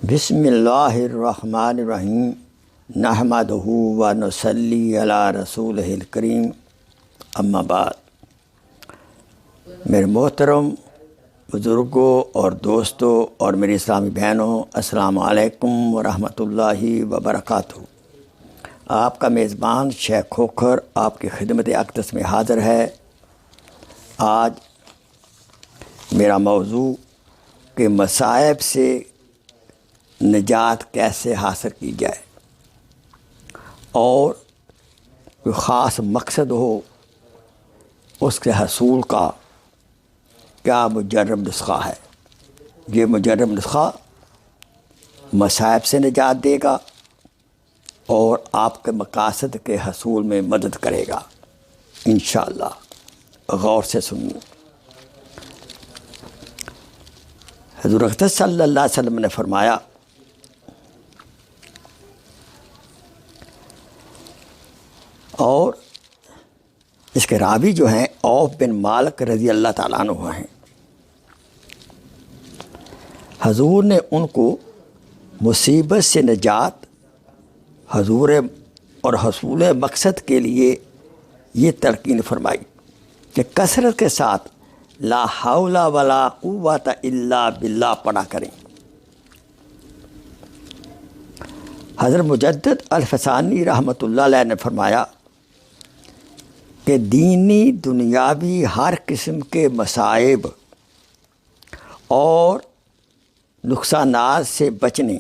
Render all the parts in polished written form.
بسم اللہ الرحمن الرحیم نحمدہ و نصلی علی رسولہ الکریم اما بعد۔ میرے محترم بزرگوں اور دوستوں اور میری اسلامی بہنوں، السلام علیکم ورحمۃ اللہ وبرکاتہ۔ آپ کا میزبان شیخ کھوکھر آپ کی خدمت اقدس میں حاضر ہے۔ آج میرا موضوع کہ مصائب سے نجات کیسے حاصل کی جائے اور کوئی خاص مقصد ہو اس کے حصول کا کیا مجرب نسخہ ہے۔ یہ مجرب نسخہ مصائب سے نجات دے گا اور آپ کے مقاصد کے حصول میں مدد کرے گا انشاءاللہ۔ غور سے سنیے۔ حضور اقدس صلی اللہ علیہ وسلم نے فرمایا اور اس کے راوی جو ہیں عوف بن مالک رضی اللہ تعالیٰ عنہ ہیں، حضور نے ان کو مصیبت سے نجات حضور اور حصول مقصد کے لیے یہ تلقین فرمائی کہ کثرت کے ساتھ لا حول ولا قوت الا باللہ پڑھا کریں۔ حضرت مجدد الفسانی رحمۃ اللہ علیہ نے فرمایا کہ دینی دنیاوی ہر قسم کے مصائب اور نقصانات سے بچنے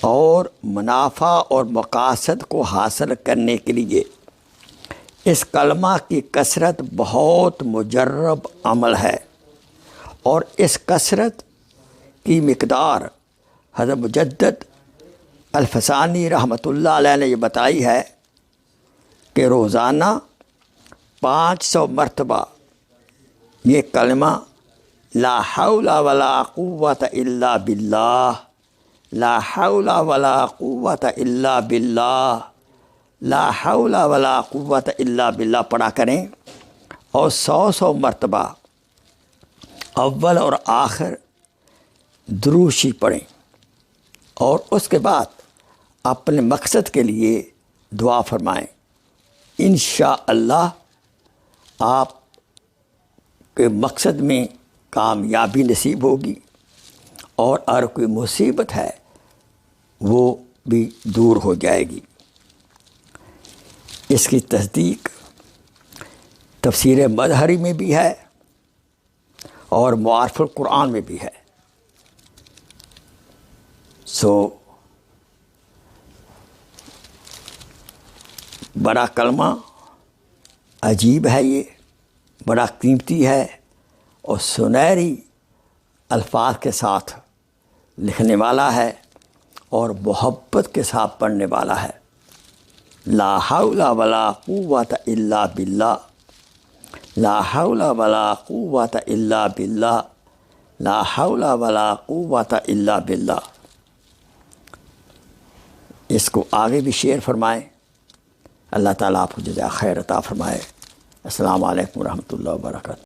اور منافع اور مقاصد کو حاصل کرنے کے لیے اس کلمہ کی کثرت بہت مجرب عمل ہے، اور اس کثرت کی مقدار حضرت مجدد الفسانی رحمۃ اللہ علیہ نے یہ بتائی ہے کہ روزانہ 500 مرتبہ یہ کلمہ لا حول ولا قوت الا باللہ، لا حول ولا قوت الا باللہ، لا حول ولا قوت الا باللہ پڑھا کریں، اور 100 مرتبہ اول اور آخر دروشی پڑھیں، اور اس کے بعد اپنے مقصد کے لیے دعا فرمائیں۔ انشاءاللہ آپ کے مقصد میں کامیابی نصیب ہوگی، اور اگر کوئی مصیبت ہے وہ بھی دور ہو جائے گی۔ اس کی تصدیق تفسیر مظہری میں بھی ہے اور معارف القرآن میں بھی ہے۔ بڑا کلمہ عجیب ہے، یہ بڑا قیمتی ہے، اور سنہری الفاظ کے ساتھ لکھنے والا ہے اور محبت کے ساتھ پڑھنے والا ہے۔ لا حول ولا قوت الا باللہ، لا حول ولا قوت الا باللہ، لا حول ولا قوت الا باللہ۔ اس کو آگے بھی شیئر فرمائیں۔ اللہ تعالیٰ آپ کو جزائے خیر عطا فرمائے۔ السلام علیکم ورحمۃ اللہ وبرکاتہ۔